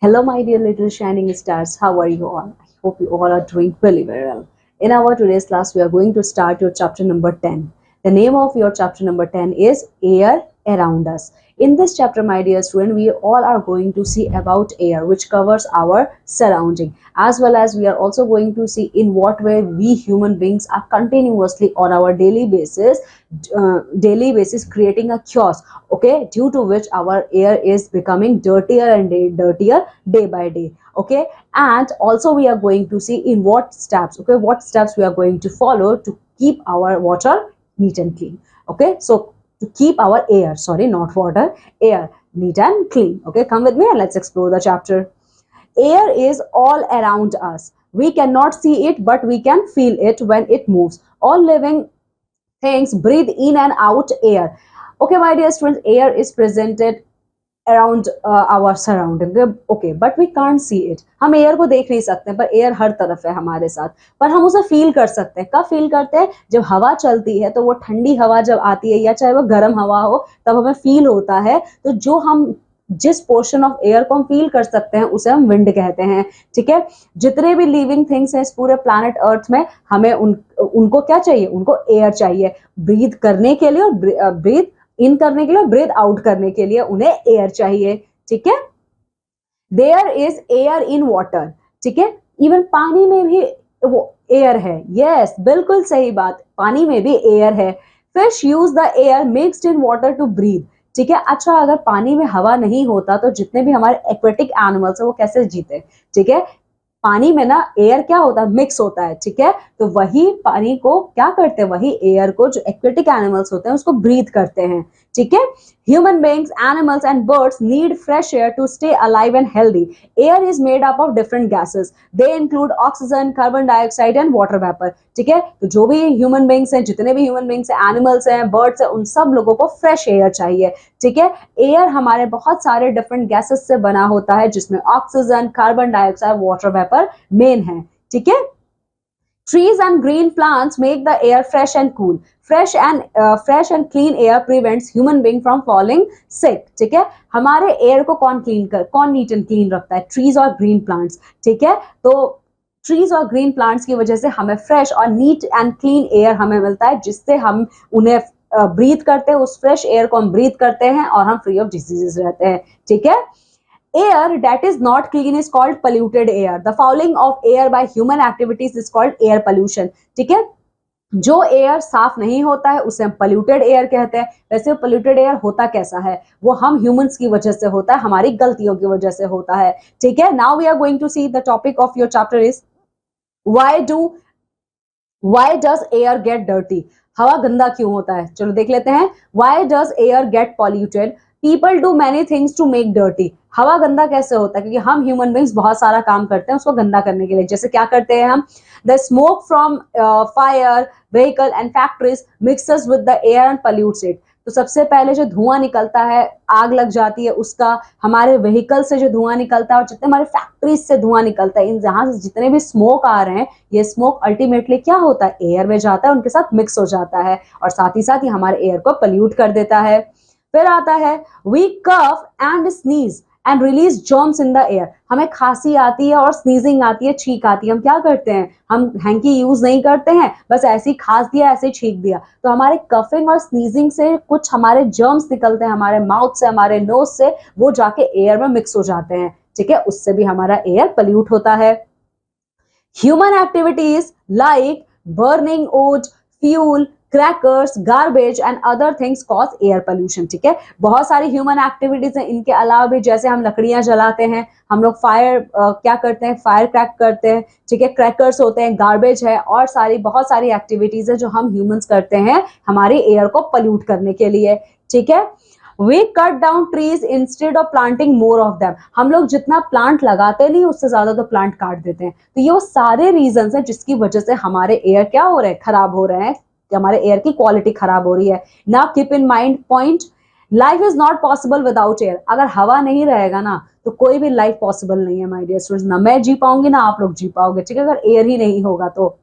Hello, my dear little shining stars. How are you all? I hope you all are doing really very well. In our today's class, we are going to start your chapter number 10. The name of your chapter number 10 is Air Around Us. In this chapter, my dear student, we all are going to see about air, which covers our surrounding, as well as we are also going to see in what way we human beings are continuously on our daily basis creating a chaos, okay, due to which our air is becoming dirtier and dirtier day by day, okay. And also we are going to see in what steps we are going to follow to keep our water neat and clean, okay. So to keep our air, sorry, not water, air neat and clean, okay. Come with me and let's explore the chapter. Air is all around us. We cannot see it, but we can feel it when it moves. All living things breathe in and out air. Okay, my dear students, air is presented around our surrounding, okay, but we can't see it. हम air को देख नहीं सकते, पर air हर तरफ है हमारे साथ, पर हम उसे फील कर सकते हैं। कब फील करते हैं? जब हवा चलती है, तो वो ठंडी हवा जब आती है या चाहे वो गर्म हवा हो, तब हमें फील होता है। तो जो हम जिस पोर्शन ऑफ एयर को हम फील कर सकते हैं उसे हम विंड कहते हैं, ठीक है। जितने भी लिविंग थिंग्स हैं इस पूरे प्लैनेट अर्थ में, हमें उनको क्या चाहिए? उनको एयर चाहिए ब्रीथ करने के लिए, और ब्रीथ इन करने के लिए, ब्रीथ आउट करने के लिए उन्हें एयर चाहिए, ठीक है। There is air in water, ठीक है। इवन पानी में भी वो एयर है, यस, बिल्कुल सही बात, पानी में भी एयर है। Fish use the air mixed in water to breathe, ठीक है। अच्छा, अगर पानी में हवा नहीं होता तो जितने भी हमारे एक्वेटिक एनिमल्स है वो कैसे जीते, ठीक है। पानी में ना एयर क्या होता है? मिक्स होता है, ठीक है। तो वही पानी को क्या करते हैं? वही एयर को जो एक्वेटिक एनिमल्स होते हैं उसको ब्रीथ करते हैं, ठीक है। Human beings, animals and birds need fresh air to stay alive and healthy. Air is made up of different gases, they include oxygen, carbon dioxide and water vapour, ठीक है। तो जो भी ह्यूमन बीइंग्स हैं, जितने भी ह्यूमन बीइंग्स हैं, animals हैं, बर्ड्स हैं, उन सब लोगों को फ्रेश एयर चाहिए, ठीक है। एयर हमारे बहुत सारे डिफरेंट गैसेस से बना होता है, जिसमें oxygen, carbon dioxide, water vapour main है, ठीक है। Trees and green plants make the air fresh and cool. Fresh and clean air prevents human being from falling sick, ठीक है। हमारे एयर को कौन नीट एंड क्लीन रखता है? ट्रीज और ग्रीन प्लांट्स, ठीक है। तो ट्रीज और ग्रीन प्लांट्स की वजह से हमें फ्रेश और नीट एंड क्लीन एयर हमें मिलता है, जिससे हम उन्हें ब्रीथ करते हैं, उस फ्रेश एयर को हम ब्रीथ करते हैं और हम फ्री ऑफ डिजीजेस रहते हैं, ठीक है। Air that is not clean is called polluted air. The fouling of air by human activities is called air pollution, ठीक है। जो एयर साफ नहीं होता है उसे हम पोल्यूटेड एयर कहते हैं। वैसे पोल्यूटेड एयर होता कैसा है? वो हम ह्यूमंस की वजह से होता है, हमारी गलतियों की वजह से होता है, ठीक है। Now we are going to see the topic of your chapter is why does air get dirty. हवा गंदा क्यों होता है? चलो देख लेते हैं। Why does air get polluted? People do many things to make dirty. हवा गंदा कैसे होता है? क्योंकि हम ह्यूमन बींग्स बहुत सारा काम करते हैं उसको गंदा करने के लिए। जैसे क्या करते हैं हम? The smoke from fire, vehicle and factories mixes with the air and pollutes it. तो सबसे पहले जो धुआं निकलता है, आग लग जाती है उसका, हमारे व्हीकल से जो धुआं निकलता है और जितने हमारे फैक्ट्रीज से धुआं निकलता है, इन जहां से जितने भी स्मोक आ रहे हैं, ये स्मोक अल्टीमेटली क्या होता है? एयर में जाता है, उनके साथ मिक्स हो जाता है और साथ ही साथ ये हमारे एयर को पोल्यूट कर देता है। फिर आता है we cough and sneeze and release germs in the air. हमें खांसी आती है और स्नीजिंग आती है, छींक आती है, हम क्या करते हैं? हम हैंकी यूज नहीं करते हैं, बस ऐसे ही खांस दिया, ऐसे ही छींक दिया। तो हमारे कफिंग और स्नीजिंग से कुछ हमारे जर्म्स निकलते हैं हमारे माउथ से, हमारे नोज से, वो जाके एयर में मिक्स हो जाते हैं, ठीक है। उससे भी हमारा एयर पोल्यूट होता है। Human activities like burning wood, fuel, crackers, garbage and other things cause air pollution, ठीक है। बहुत सारी ह्यूमन एक्टिविटीज हैं, इनके अलावा भी, जैसे हम लकड़ियां जलाते हैं, हम लोग फायर क्या करते हैं? फायर क्रैक करते हैं, ठीक है। क्रैकर्स होते हैं, गार्बेज है, और बहुत सारी एक्टिविटीज है जो हम ह्यूमंस करते हैं हमारे एयर को पोल्यूट करने के लिए, ठीक है। We cut down trees instead of planting more of them. हम लोग जितना प्लांट लगाते नहीं, उससे ज्यादा तो प्लांट काट देते हैं। तो ये वो सारे रीजंस हैं जिसकी वजह से हमारे एयर क्या हो रहे हैं? खराब हो रहे हैं, हमारे एयर की क्वालिटी खराब हो रही है। Now keep in mind point, life is not possible without air. अगर हवा नहीं रहेगा ना तो कोई भी लाइफ पॉसिबल नहीं है माय डियर स्टूडेंट्स। ना मैं जी पाऊंगी ना आप लोग जी पाओगे, ठीक है, अगर एयर ही नहीं होगा तो।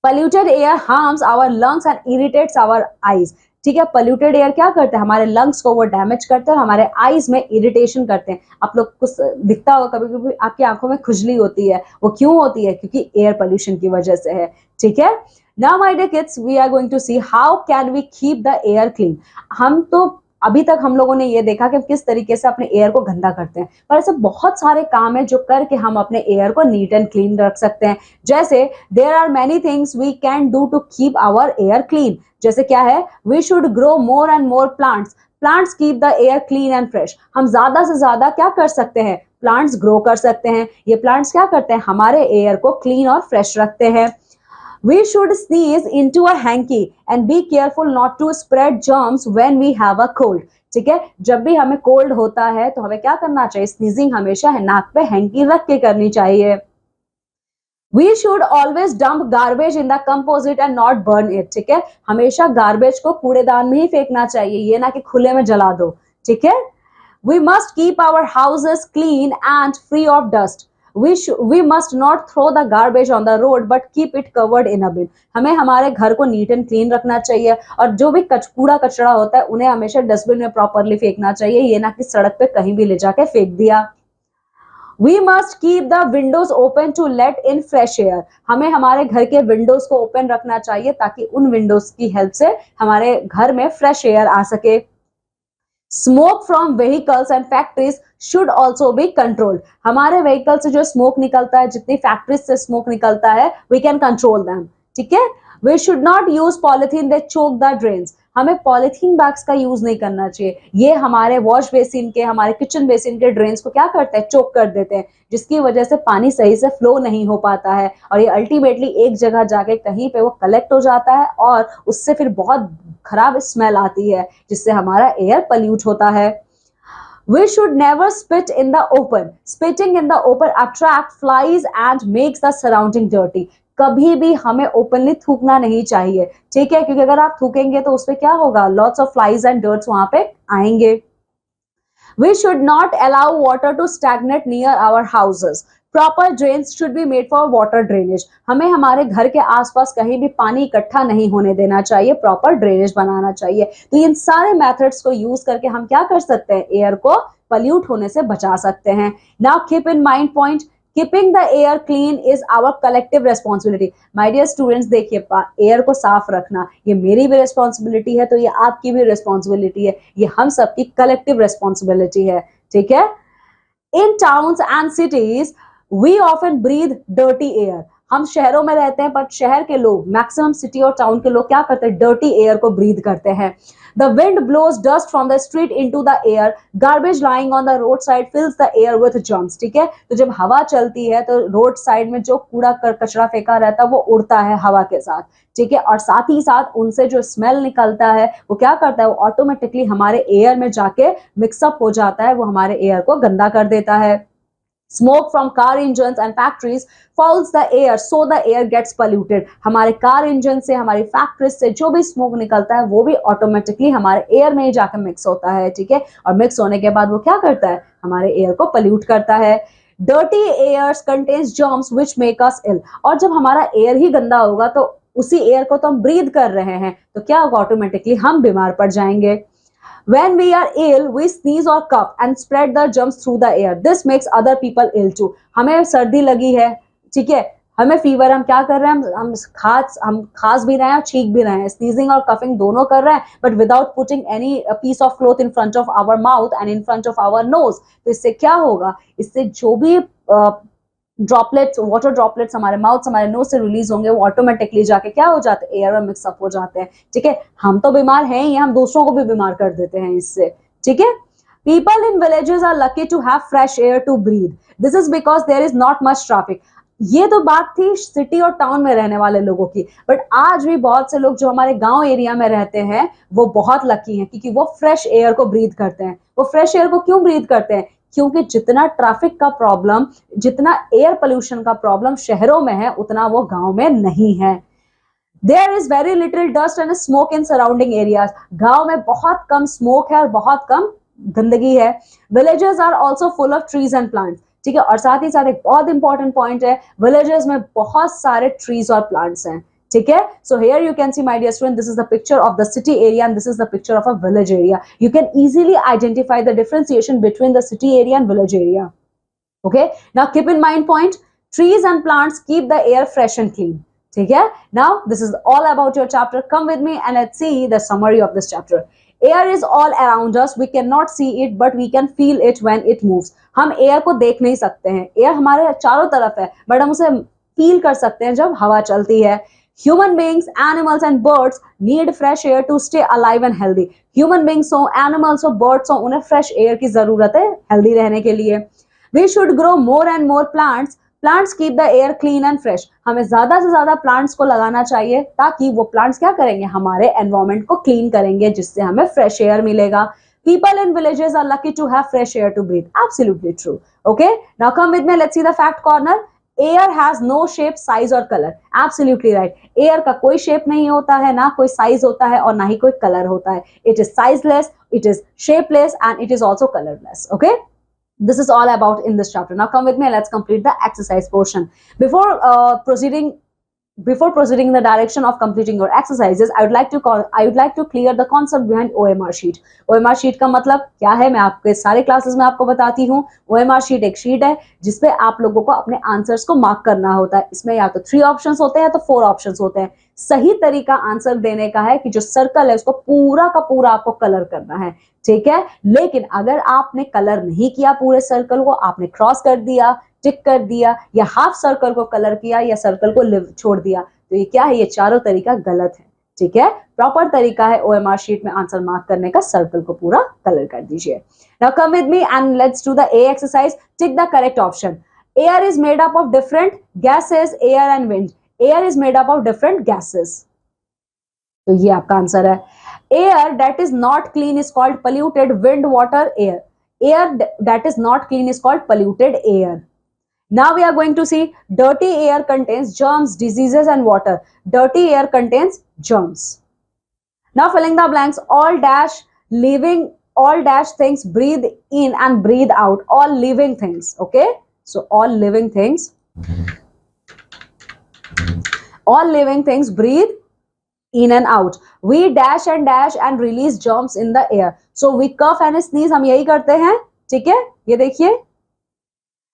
Polluted air harms our lungs and irritates our eyes. ठीक है। पोल्यूटेड एयर क्या करते हैं, हमारे लंग्स को वो डैमेज करते हैं, हमारे आईज में इरिटेशन करते हैं। आप लोग कुछ दिखता होगा कभी कभी आपकी आंखों में खुजली होती है, वो क्यों होती है, क्योंकि एयर पोल्यूशन की वजह से है। ठीक है। Now my dear kids, we are going to see how can we keep the air clean. हम तो अभी तक हम लोगों ने ये देखा कि किस तरीके से अपने एयर को गंदा करते हैं, पर ऐसे बहुत सारे काम है जो करके हम अपने एयर को नीट एंड क्लीन रख सकते हैं। जैसे there are many things we can do to keep our air clean. जैसे क्या है, we should grow more and more plants. Plants keep the air clean and fresh. हम ज्यादा से ज्यादा क्या कर सकते हैं, प्लांट्स ग्रो कर सकते हैं। ये प्लांट्स क्या करते हैं, हमारे एयर को क्लीन और फ्रेश रखते हैं। We should sneeze into a hanky and be careful not to spread germs when we have a cold. ठीक है, जब भी हमें कोल्ड होता है तो हमें क्या करना चाहिए, स्नीजिंग हमेशा नाक पे हैंकी रख के करनी चाहिए। We should always dump garbage in the composite and not burn it. ठीक है, हमेशा गार्बेज को कूड़ेदान में ही फेंकना चाहिए, ये ना कि खुले में जला दो। ठीक है। We must keep our houses clean and free of dust. We must not throw the garbage on the road but keep it covered in a bin. हमें हमारे घर को नीट एंड क्लीन रखना चाहिए और जो भी कूड़ा कचरा होता है उन्हें हमेशा डस्टबिन में प्रॉपरली फेंकना चाहिए, ये ना कि सड़क पे कहीं भी ले जाके फेंक दिया। We must keep the windows open to let in fresh air. हमें हमारे घर के विंडोज को ओपन रखना चाहिए ताकि उन विंडोज की हेल्प से हमारे घर में फ्रेश एयर आ सके। Smoke from vehicles and factories should also be controlled. हमारे व्हीकल से जो स्मोक निकलता है, जितनी फैक्ट्रीज से स्मोक निकलता है, वी कैन कंट्रोल दैम। ठीक है। We should not use polythene that choke the drains. हमें पॉलिथीन बैग्स का यूज नहीं करना चाहिए, ये हमारे वॉश बेसिन के, हमारे किचन बेसिन के ड्रेन्स को क्या करते हैं, चोक कर देते हैं, जिसकी वजह से पानी सही से फ्लो नहीं हो पाता है और ये अल्टीमेटली एक जगह जाके कहीं पे वो कलेक्ट हो जाता है और उससे फिर बहुत खराब स्मेल आती है, जिससे हमारा एयर पल्यूट होता है। We should never spit in the open. Spitting in the open attracts flies and makes the surrounding dirty. कभी भी हमें ओपनली थूकना नहीं चाहिए। ठीक है, क्योंकि अगर आप थूकेंगे तो उसपे क्या होगा, lots of flies and dirts वहां पे आएंगे। We should not allow water to stagnate near our houses. Proper drains should be made for water drainage. हमें हमारे घर के आसपास कहीं भी पानी इकट्ठा नहीं होने देना चाहिए, प्रॉपर ड्रेनेज बनाना चाहिए। तो इन सारे मेथड्स को यूज करके हम क्या कर सकते हैं, एयर को पल्यूट होने से बचा सकते हैं। Now keep in mind point, keeping the air clean is our collective responsibility. My dear students, देखिए एयर को साफ रखना ये मेरी भी रेस्पॉन्सिबिलिटी है, तो ये आपकी भी रेस्पॉन्सिबिलिटी है, ये हम सबकी कलेक्टिव रेस्पॉन्सिबिलिटी है। ठीक है। In towns and cities we often breathe dirty air. हम शहरों में रहते हैं, बट शहर के लोग, मैक्सिमम सिटी और टाउन के लोग क्या करते हैं, डर्टी एयर को ब्रीथ करते हैं। The wind blows dust from the street into the air, garbage lying on the road side fills the air with germs. ठीक है, तो जब हवा चलती है तो रोड साइड में जो कूड़ा कचरा फेंका रहता है वो उड़ता है हवा के साथ। ठीक है, और साथ ही साथ उनसे जो स्मेल निकलता है वो क्या करता है, वो ऑटोमेटिकली हमारे एयर में जाके मिक्सअप हो जाता है, वो हमारे एयर को गंदा कर देता है। Smoke from car engines and factories fouls the air, so the air gets polluted. हमारे कार इंजन से, हमारी फैक्ट्रीज से जो भी स्मोक निकलता है वो भी ऑटोमेटिकली हमारे एयर में ही जाकर मिक्स होता है। ठीक है, और मिक्स होने के बाद वो क्या करता है, हमारे एयर को पल्यूट करता है। Dirty air contains germs which make us ill. और जब हमारा एयर ही गंदा होगा तो उसी एयर को तो हम ब्रीथ कर रहे हैं, तो क्या होगा, ऑटोमेटिकली हम बीमार पड़ जाएंगे। When we are ill, we sneeze or cough and spread the germs through the air. This makes other people ill too. हमें सर्दी लगी है, ठीक है, हमें फीवर, हम क्या कर रहे हैं, हम खांस भी रहे हैं और छींक भी रहे हैं, स्नीजिंग और कफिंग दोनों कर रहे हैं, but without putting any piece of cloth in front of our mouth and in front of our nose. तो इससे क्या होगा, इससे जो भी ड्रॉपलेट्स, वाटर ड्रॉपलेट्स हमारे माउथ, हमारे नोज से रिलीज होंगे, वो ऑटोमेटिकली जाके क्या हो जाते हैं, एयर में मिक्सअप हो जाते हैं। ठीक है, हम तो बीमार हैं ही, हम दूसरों को भी बीमार कर देते हैं इससे। ठीक है। People in villages are lucky to have fresh air to breathe, this is because there is not much traffic. ये तो बात थी सिटी और टाउन में रहने वाले लोगों की, बट आज भी बहुत से लोग जो हमारे गांव एरिया में रहते हैं वो बहुत लकी हैं, क्योंकि वो फ्रेश एयर को ब्रीथ करते हैं। वो फ्रेश एयर को क्यों ब्रीथ करते हैं, क्योंकि जितना ट्रैफिक का प्रॉब्लम, जितना एयर पोल्यूशन का प्रॉब्लम शहरों में है, उतना वो गांव में नहीं है। There is very little dust and smoke in surrounding areas. गांव में बहुत कम स्मोक है और बहुत कम गंदगी है। Villages are also full of trees and plants. ठीक है, और साथ ही साथ एक बहुत इंपॉर्टेंट पॉइंट है, विलेजेस में बहुत सारे ट्रीज और प्लांट्स हैं। ठीक है. So here you can see, my dear student, this is the picture of the city area and this is the picture of a village area. You can easily identify the differentiation between the city area and village area. Okay, now keep in mind point, trees and plants keep the air fresh and clean. ठीक है. Now this is all about your chapter. Come with me and let's see the summary of this chapter. Air is all around us. We cannot see it but we can feel it when it moves. हम air को देख नहीं सकते हैं, air हमारे चारों तरफ है, बट हम उसे फील कर सकते हैं जब हवा चलती है. Human beings, animals and birds need fresh air to stay alive and healthy. Human beings हो, animals हो, birds हो, उन्हें fresh air की जरूरत है healthy रहने के लिए. We should grow more and more plants. Plants keep the air clean and fresh. हमें ज्यादा से ज्यादा plants को लगाना चाहिए ताकि वो plants क्या करेंगे, हमारे environment को clean करेंगे, जिससे हमें fresh air मिलेगा. People in villages are lucky to have fresh air to breathe. Absolutely true. Okay, now come with me. Let's see the fact corner. Air has no shape, size और color. Absolutely right. Air का कोई shape नहीं होता है, ना कोई size होता है और ना ही कोई color होता है. It is sizeless, it is shapeless and it is also colorless. Okay. This is all about in this chapter. Now come with me and let's complete the exercise portion. Before proceeding in the direction of completing your exercises, I would like to clear the concept behind OMR sheet. OMR sheet का मतलब क्या है, मैं आपके सारे classes में आपको बताती हूँ. OMR sheet एक शीट है जिसपे आप लोगों को अपने आंसर्स को मार्क करना होता है. इसमें या तो 3 ऑप्शंस होते हैं या तो 4 ऑप्शंस होते हैं. सही तरीका आंसर देने का है कि जो सर्कल है उसको पूरा का पूरा आपको कलर करना है. ठीक है, लेकिन अगर आपने कलर नहीं किया पूरे सर्कल को, आपने क्रॉस कर दिया, टिक कर दिया या हाफ सर्कल को कलर किया या सर्कल को छोड़ दिया, तो ये क्या है, ये चारों तरीका गलत है. ठीक है, प्रॉपर तरीका है ओएमआर शीट में आंसर मार्क करने का, सर्कल को पूरा कलर कर दीजिए. Now come with me and let's do the A exercise. Tick the correct option. Air is made up of different gases, air and wind. Air is made up of different gases, तो ये आपका answer है. Air that is not clean is called polluted. Wind, water, air. Air that is not clean is called polluted air. Now we are going to see dirty air contains germs, diseases and water. Dirty air contains germs. Now filling the blanks. All dash things breathe in and breathe out. All living things. Okay. So all living things breathe in and out. We dash and release germs in the air. So we cough and sneeze. हम यही करते हैं. ठीक है, ये देखिए,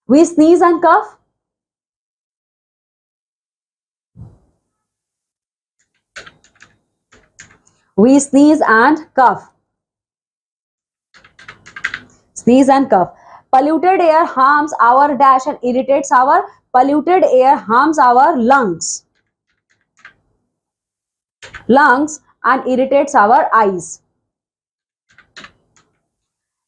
we sneeze and cough. We sneeze and cough. Sneeze and cough. Polluted air harms our dash and irritates our. Polluted air harms our lungs and irritates our eyes.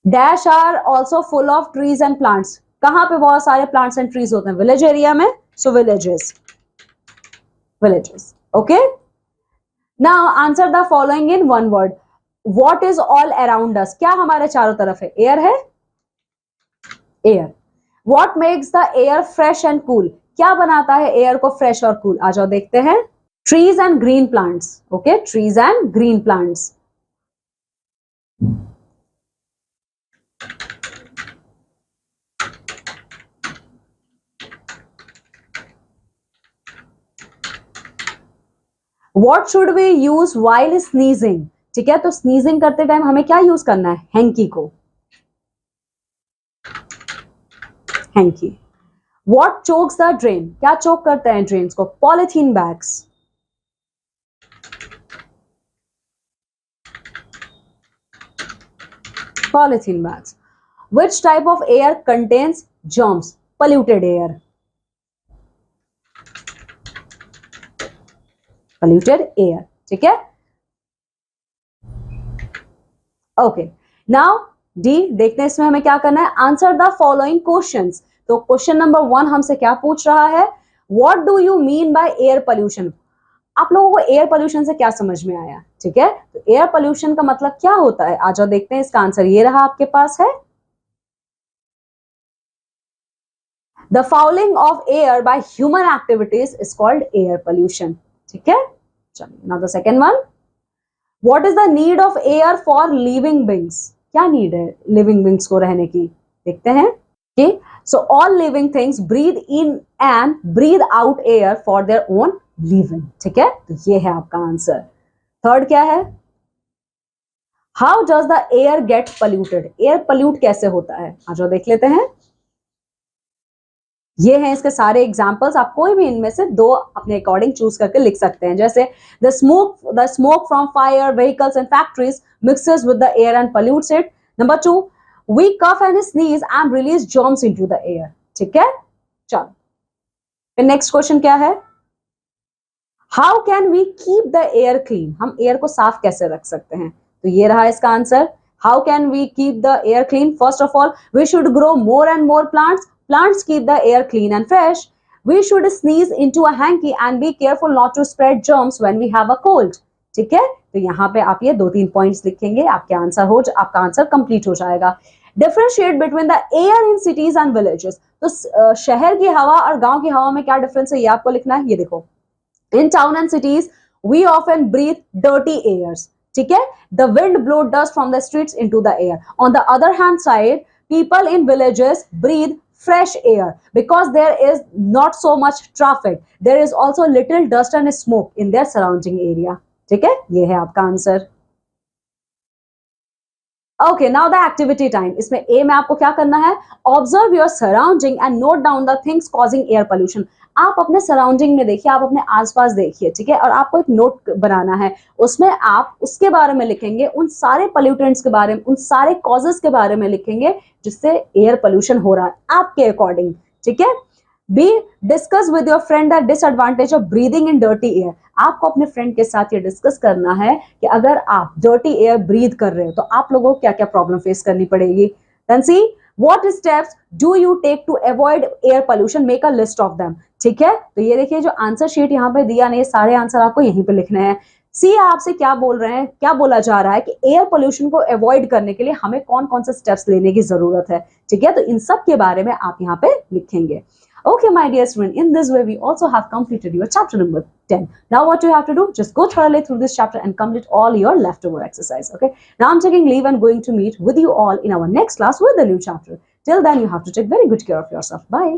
Dash are also full of trees and plants. कहां पे बहुत सारे plants and trees होते हैं? Village area में. So villages. Okay. Now answer the following in one word. What is all around us? क्या हमारे चारों तरफ है? Air है. Air. What makes the air fresh and cool? क्या बनाता है air को fresh और cool? आ जाओ देखते हैं. Trees and green plants. Okay, trees and green plants. What should we use while sneezing? ठीक है, तो sneezing करते टाइम हमें क्या यूज करना है? हैंकी को. Hanky. What chokes the drain? क्या चोक करते हैं ड्रेन्स को? Polythene bags. Polythene bags. Which type of air contains germs? Polluted air. Polluted air. ठीक है. Okay. Now D देखते हैं इसमें हमें क्या करना है. Answer the following questions. तो क्वेश्चन नंबर 1 हमसे क्या पूछ रहा है? What do you mean by air pollution? आप लोगों को एयर पोल्यूशन से क्या समझ में आया? ठीक है, तो एयर पोल्यूशन का मतलब क्या होता है? आ जाओ देखते हैं. इसका आंसर ये रहा आपके पास है. The fouling of air by human activities is called air pollution. ठीक है, चलिए. Now the second one. What is the need of air for living beings? क्या नीड है लिविंग बींग्स को रहने की? देखते हैं. Okay. So all living things breathe in and breathe out air for their own living. ठीक है, तो ये है आपका आंसर। थर्ड क्या है? How does the air get polluted? Air pollute कैसे होता है? आज देख लेते हैं। ये हैं इसके सारे एग्जांपल्स, आप कोई भी इनमें से दो अपने अकॉर्डिंग चूज करके लिख सकते हैं। जैसे the smoke from fire vehicles and factories mixes with the air and pollutes it. Number 2, we cough and sneeze and release germs into the air. ठीक है, चलो फिर नेक्स्ट क्वेश्चन क्या है? How can we keep the air clean? हम air को साफ कैसे रख सकते हैं? तो ये रहा इसका answer. How can we keep the air clean? First of all, we should grow more and more plants. Plants keep the air clean and fresh. We should sneeze into a hanky and be careful not to spread germs when we have a cold. ठीक है, तो यहाँ पे आप ये 2-3 points लिखेंगे, आपका answer complete हो जाएगा। Differentiate between the air in cities and villages. तो शहर की हवा और गांव की हवा में क्या डिफरेंस है, ये आपको लिखना है। ये देखो, in town and cities we often breathe dirty airs. ठीक है, the wind blow dust from the streets into the air. On the other hand side, people in villages breathe fresh air because there is not so much traffic. There is also little dust and smoke in their surrounding area. ठीक है, ये है आपका answer. Okay, now the activity time. इसमें ए में आपको क्या करना है? Observe your surrounding and note down the things causing air pollution. आप अपने सराउंडिंग में देखिए, आप अपने आसपास देखिए, ठीक है, और आपको एक नोट बनाना है। उसमें आप उसके बारे में लिखेंगे, उन सारे पोल्यूटेंट्स के बारे में, उन सारे कॉजेस के बारे में लिखेंगे जिससे एयर पोल्यूशन हो रहा है आपके अकॉर्डिंग। ठीक है, be discuss with your friend the disadvantage of breathing in dirty air. आपको अपने फ्रेंड के साथ ये डिस्कस करना है कि अगर आप डर्टी एयर ब्रीथ कर रहे हो तो आप लोगों को क्या क्या प्रॉब्लम फेस करनी पड़ेगी। Then see what steps do you take to avoid air pollution, make a list of them. ठीक है, तो ये देखिए जो आंसर शीट यहाँ पे दिया नहीं, सारे आंसर आपको यहीं पे लिखने हैं। सी आपसे क्या बोल रहे हैं, क्या बोला जा रहा है कि एयर पोल्यूशन को अवॉइड करने के लिए हमें कौन कौन से स्टेप्स लेने की जरूरत है। ठीक है, तो इन सब के बारे में आप यहाँ पे लिखेंगे। Okay, my dear student, in this way we also have completed your chapter number 10. Now what you have to do, just go thoroughly through this chapter and complete all your leftover exercise. Okay, now I'm taking leave and going to meet with you all in our next class with a new chapter. Till then, you have to take very good care of yourself. Bye.